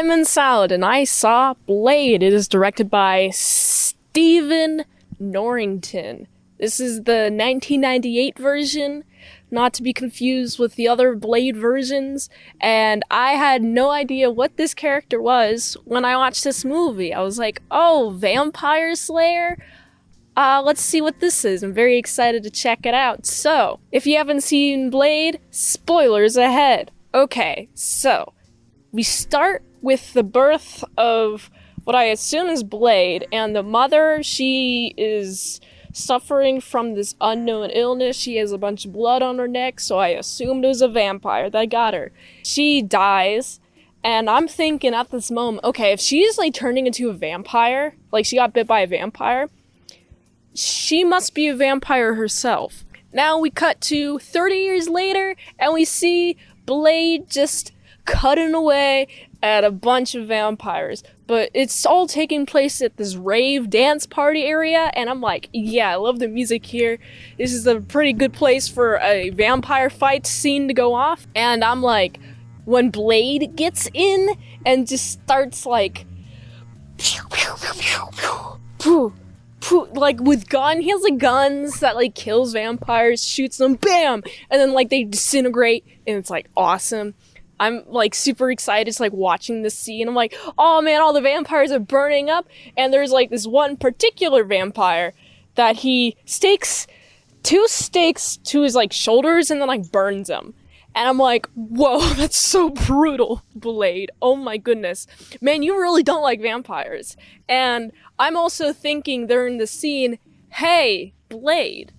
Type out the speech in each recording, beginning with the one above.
Mint Salad, and I saw Blade. It is directed by Stephen Norrington. This is the 1998 version, not to be confused with the other Blade versions, and I had no idea what this character was when I watched this movie. I was like, oh, Vampire Slayer? Let's see what this is. I'm very excited to check it out. So, if you haven't seen Blade, spoilers ahead. Okay, so, we start with the birth of what I assume is Blade, and the mother, she is suffering from this unknown illness. She has a bunch of blood on her neck, so I assumed it was a vampire that got her. She dies, and I'm thinking at this moment, okay, if she's like turning into a vampire, like she got bit by a vampire, she must be a vampire herself. Now we cut to 30 years later, and we see Blade just cutting away at a bunch of vampires. But it's all taking place at this rave dance party area, and I'm like, yeah, I love the music here. This is a pretty good place for a vampire fight scene to go off. And I'm like, when Blade gets in and just starts like, pew, pew, pew, pew, pew, pew, pew, like with gun, he has like guns that like kills vampires, shoots them, bam, and then like they disintegrate, and it's like awesome. I'm like super excited to like watching this scene. I'm like, oh man, all the vampires are burning up, and there's like this one particular vampire that he stakes 2 stakes to his like shoulders and then like burns them. And I'm like, whoa, that's so brutal, Blade. Oh my goodness. Man, you really don't like vampires. And I'm also thinking during the scene, hey, Blade,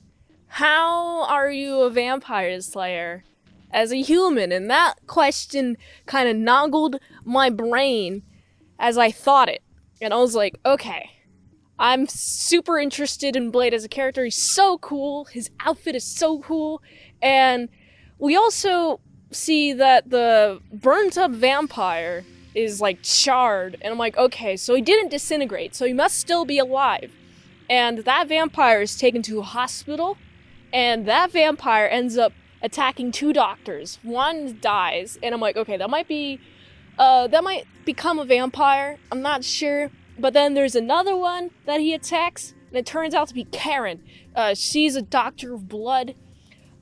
how are you a vampire slayer as a human? And that question kind of noggled my brain as I thought it. And I was like, okay, I'm super interested in Blade as a character. He's so cool. His outfit is so cool. And we also see that the burnt up vampire is like charred. And I'm like, okay, so he didn't disintegrate, so he must still be alive. And that vampire is taken to a hospital, and that vampire ends up attacking 2 doctors. One dies, and I'm like, okay, that might become a vampire. I'm not sure. But then there's another one that he attacks, and it turns out to be Karen. She's a doctor of blood.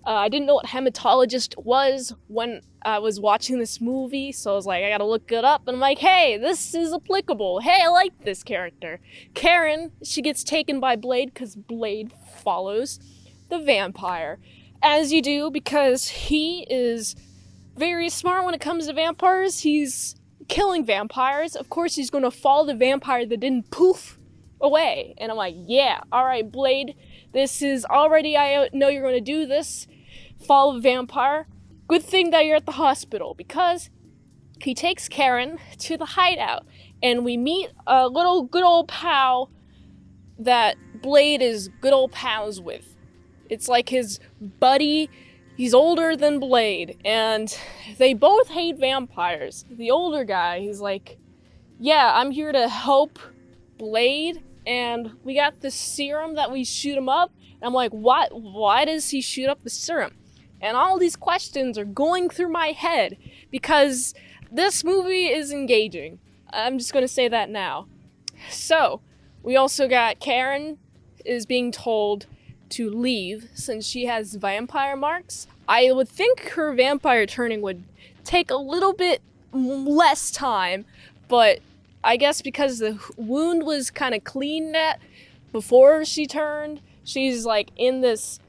I didn't know what hematologist was when I was watching this movie, so I was like, I gotta look it up, and I'm like, hey, this is applicable. Hey, I like this character. Karen, she gets taken by Blade because Blade follows the vampire. As you do, because he is very smart when it comes to vampires. He's killing vampires. Of course, he's going to follow the vampire that didn't poof away. And I'm like, yeah, alright, Blade. This is already, I know you're going to do this. Follow the vampire. Good thing that you're at the hospital, because he takes Karen to the hideout. And we meet a little good old pal that Blade is good old pals with. It's like his buddy. He's older than Blade, and they both hate vampires. The older guy, he's like, yeah, I'm here to help Blade, and we got this serum that we shoot him up. And I'm like, what? Why does he shoot up the serum? And all these questions are going through my head, because this movie is engaging. I'm just going to say that now. So, we also got Karen is being told to leave since she has vampire marks. I would think her vampire turning would take a little bit less time, but I guess because the wound was kind of cleaned at before she turned, she's like in this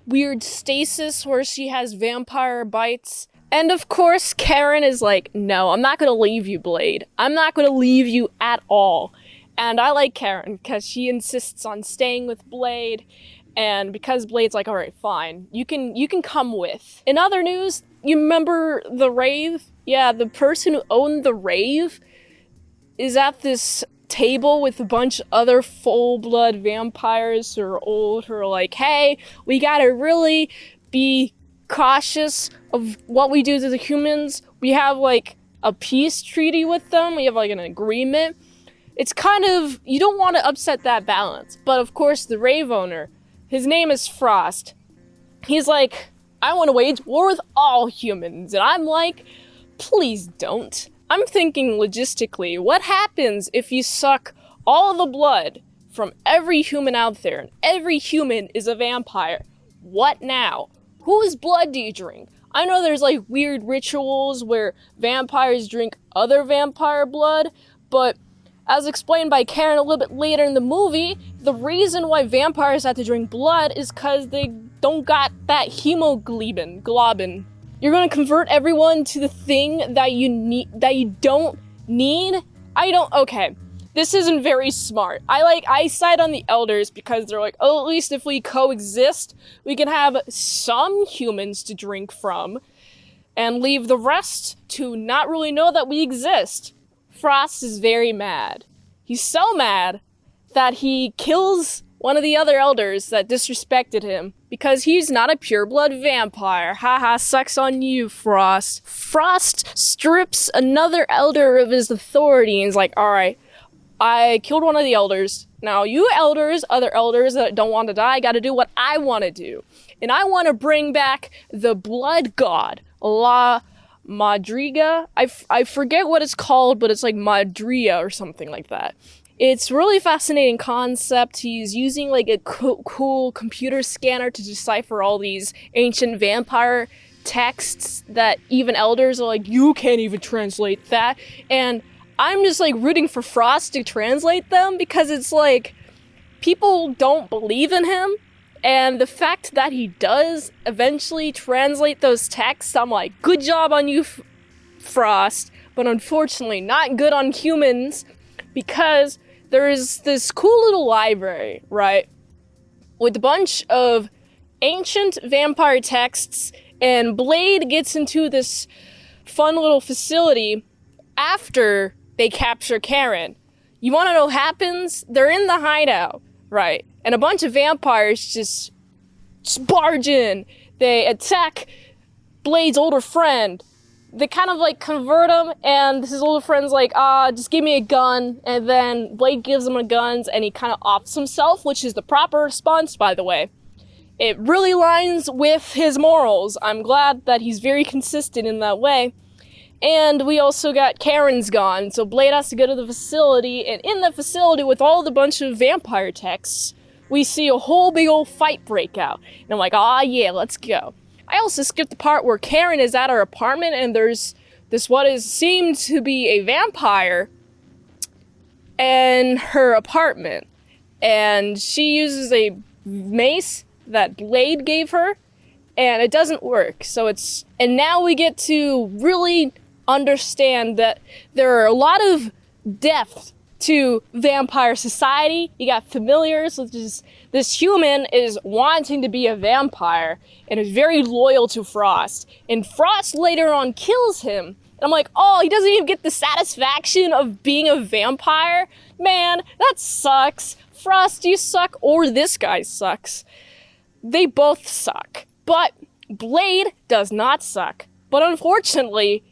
weird stasis where she has vampire bites. And of course, Karen is like, no, I'm not gonna leave you, Blade. I'm not gonna leave you at all. And I like Karen because she insists on staying with Blade. And because Blade's like, all right, fine, you can come with. In other news, you remember the rave? Yeah, the person who owned the rave is at this table with a bunch of other full-blood vampires who are old, who are like, hey, we gotta really be cautious of what we do to the humans. We have like a peace treaty with them. We have like an agreement. It's kind of, you don't want to upset that balance. But of course, the rave owner, his name is Frost. He's like, I want to wage war with all humans. And I'm like, please don't. I'm thinking logistically, what happens if you suck all the blood from every human out there, and every human is a vampire? What now? Whose blood do you drink? I know there's like weird rituals where vampires drink other vampire blood, but as explained by Karen a little bit later in the movie, the reason why vampires have to drink blood is because they don't got that hemoglobin. You're gonna convert everyone to the thing that you don't need? Okay. This isn't very smart. I side on the elders because they're like, oh, at least if we coexist, we can have some humans to drink from and leave the rest to not really know that we exist. Frost is very mad. He's so mad that he kills one of the other elders that disrespected him because he's not a pureblood vampire. Haha, sucks on you, Frost. Frost strips another elder of his authority and is like, alright, I killed one of the elders. Now you elders, other elders that don't want to die, gotta do what I want to do. And I want to bring back the blood god, La Madriga. I forget what it's called, but it's like Madria or something like that. It's really fascinating concept. He's using like a cool computer scanner to decipher all these ancient vampire texts that even elders are like, you can't even translate that. And I'm just like rooting for Frost to translate them because it's like people don't believe in him. And the fact that he does eventually translate those texts, I'm like, good job on you, Frost. But unfortunately, not good on humans because there is this cool little library, right? With a bunch of ancient vampire texts, and Blade gets into this fun little facility after they capture Karen. You want to know what happens? They're in the hideout, right? And a bunch of vampires just barge in. They attack Blade's older friend. They kind of like convert him, and his older friend's like, just give me a gun. And then Blade gives him a gun, and he kind of offs himself, which is the proper response, by the way. It really lines with his morals. I'm glad that he's very consistent in that way. And we also got Karen's gone, so Blade has to go to the facility, and in the facility with all the bunch of vampire texts, we see a whole big old fight break out. And I'm like, yeah, let's go. I also skipped the part where Karen is at her apartment, and there's this what is seemed to be a vampire in her apartment. And she uses a mace that Blade gave her, and it doesn't work. And now we get to really understand that there are a lot of depth to vampire society. You got familiars, which is this human is wanting to be a vampire and is very loyal to Frost. And Frost later on kills him. And I'm like, oh, he doesn't even get the satisfaction of being a vampire? Man, that sucks. Frost, you suck, or this guy sucks. They both suck. But Blade does not suck. But unfortunately,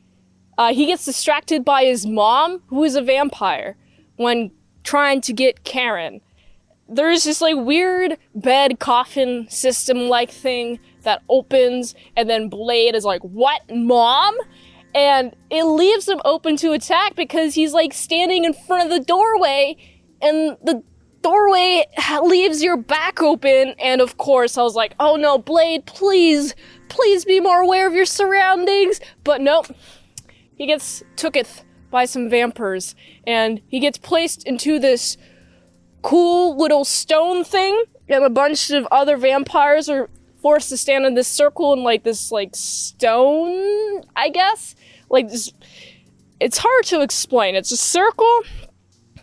he gets distracted by his mom, who is a vampire, when trying to get Karen. There's this like weird bed coffin system-like thing that opens, and then Blade is like, what, Mom? And it leaves him open to attack because he's like standing in front of the doorway, and the doorway leaves your back open. And of course I was like, oh no, Blade, please be more aware of your surroundings. But nope, he gets tooketh by some vampires, and he gets placed into this cool little stone thing, and a bunch of other vampires are forced to stand in this circle in like this like stone, I guess. Like this, it's hard to explain. It's a circle.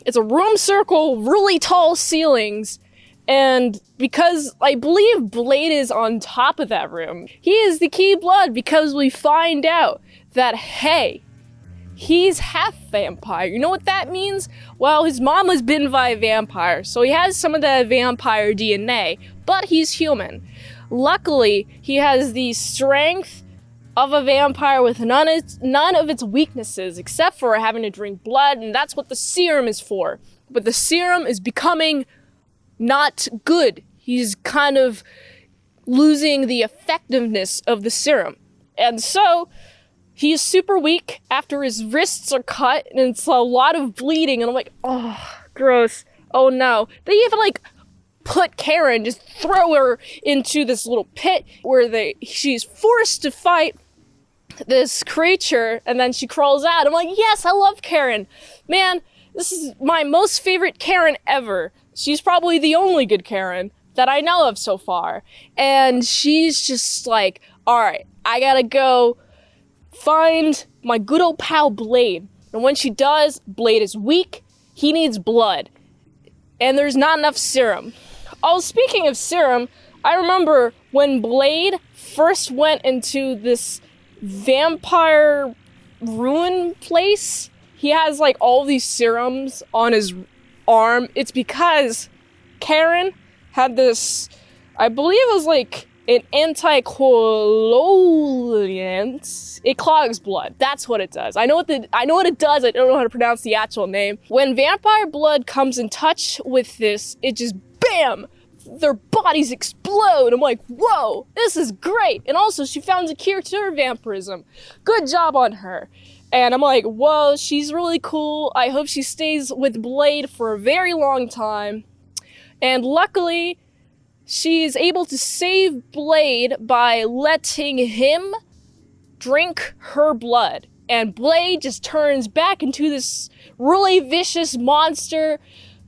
It's a room circle, really tall ceilings, and because I believe Blade is on top of that room, he is the key blood because we find out that, hey, he's half vampire. You know what that means? Well, his mom was bitten by a vampire, so he has some of that vampire DNA, but he's human. Luckily, he has the strength of a vampire with none of its weaknesses, except for having to drink blood, and that's what the serum is for. But the serum is becoming not good. He's kind of losing the effectiveness of the serum. And so, He is super weak after his wrists are cut, and it's a lot of bleeding, and I'm like, oh, gross. Oh no. They even, like, put Karen, just throw her into this little pit where she's forced to fight this creature, and then she crawls out. I'm like, yes, I love Karen. Man, this is my most favorite Karen ever. She's probably the only good Karen that I know of so far. And she's just like, alright, I gotta go find my good old pal Blade. And when she does, Blade is weak, he needs blood. And there's not enough serum. Oh, speaking of serum, I remember when Blade first went into this vampire ruin place, he has like all these serums on his arm. It's because Karen had this, I believe it was like an anticoagulant. It clogs blood. That's what it does. I know what it does. I don't know how to pronounce the actual name. When vampire blood comes in touch with this, it just BAM! Their bodies explode. I'm like, whoa, this is great. And also, she found a cure to her vampirism. Good job on her. And I'm like, whoa, she's really cool. I hope she stays with Blade for a very long time. And luckily, she's able to save Blade by letting him drink her blood. And Blade just turns back into this really vicious monster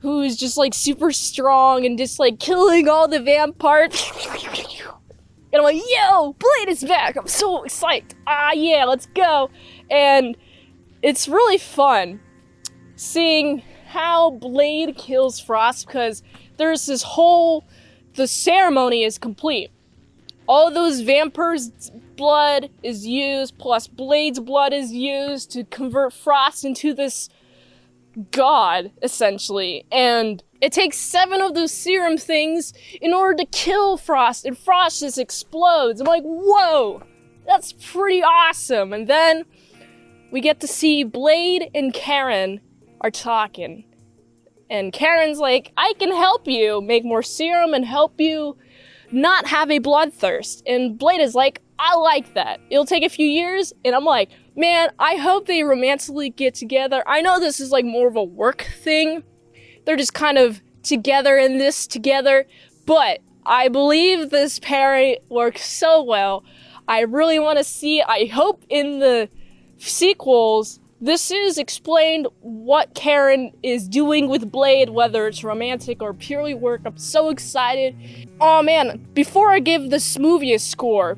who's just like super strong and just like killing all the vampires. And I'm like, yo, Blade is back. I'm so psyched. Ah, yeah, let's go. And it's really fun seeing how Blade kills Frost, because there's this the ceremony is complete. All those vampires' blood is used, plus Blade's blood is used to convert Frost into this god, essentially. And it takes 7 of those serum things in order to kill Frost, and Frost just explodes. I'm like, whoa, that's pretty awesome. And then we get to see Blade and Karen are talking. And Karen's like, I can help you make more serum and help you not have a bloodthirst. And Blade is like, I like that. It'll take a few years. And I'm like, man, I hope they romantically get together. I know this is like more of a work thing. They're just kind of together in this together. But I believe this pairing works so well. I really want to see, I hope in the sequels, this is explained what Karen is doing with Blade, whether it's romantic or purely work. I'm so excited. Oh man, before I give this movie a score,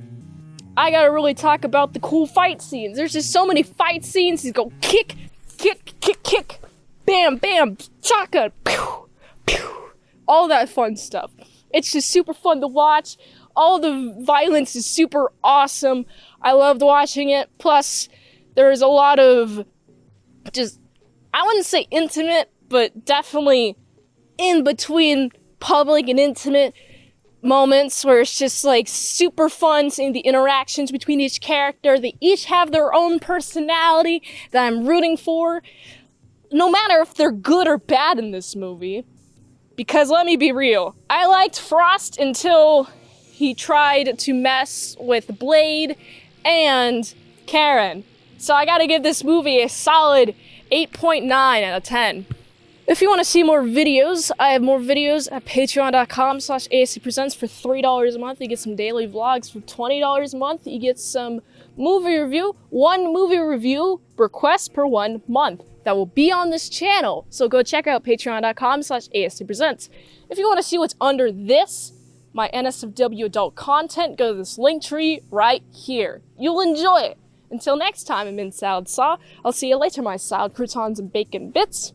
I gotta really talk about the cool fight scenes. There's just so many fight scenes. You go kick, kick, kick, kick, bam, bam, shotgun, pew, pew, all that fun stuff. It's just super fun to watch. All the violence is super awesome. I loved watching it. Plus, there's a lot of just, I wouldn't say intimate, but definitely in between public and intimate moments where it's just like super fun seeing the interactions between each character. They each have their own personality that I'm rooting for, no matter if they're good or bad in this movie. Because let me be real, I liked Frost until he tried to mess with Blade and Karen. So I gotta give this movie a solid 8.9 out of 10. If you want to see more videos, I have more videos at patreon.com/ASEPresents for $3 a month. You get some daily vlogs for $20 a month. You get some movie review, 1 movie review request per 1 month. That will be on this channel. So go check out patreon.com/ASEPresents. If you want to see what's under this, my NSFW adult content, go to this link tree right here. You'll enjoy it. Until next time, I'm Mint Salad Saw. I'll see you later, my salad croutons and bacon bits.